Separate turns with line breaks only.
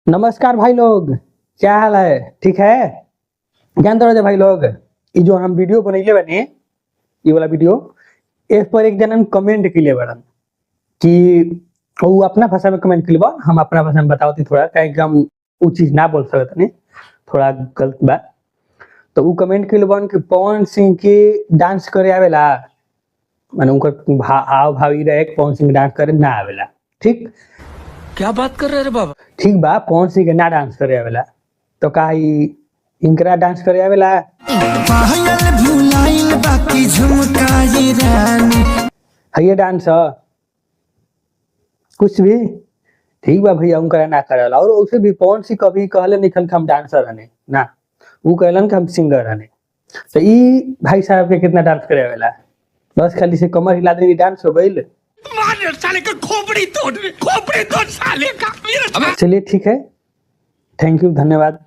नमस्कार भाई लोग, क्या हाल है? ठीक है। ज्ञान दो भाई लोग, ये जो हम वीडियो बनैले बने, ये वाला वीडियो, इस पर एक जन कमेंट के लिए बड़न कि वो अपना भाषा में कमेंट के लिए, हम अपना भाषा में बताओ थोड़ा, कहीं हम वो चीज ना बोल सकते नहीं, थोड़ा गलत बात। तो वो कमेंट के लिए बन कि पवन सिंह के डांस करे आवेला, माने उनकर हाव भावी रहे पवन सिंह डांस करे ना आवेला। ठीक,
क्या बात कर रहे रे बाबा?
ठीक बा, पवन सिंह के ना डांस करे आवेला तो का इनकरा डांस करे आवेला? है डांस कुछ भी ठीक बा भैया, उनकरा ना करेला। और उसे भी पवन सिंह कभी कहले निकल हम डांसर हने ना, वो कहलन कि हम सिंगर हने। तो ई भाई साहब के कितना डांस करे आवेला? बस खाली से कमर हिला देनी डांस हो गई।
साले का खोपड़ी तोड़ साले का।
चलिए ठीक है, थैंक यू, धन्यवाद।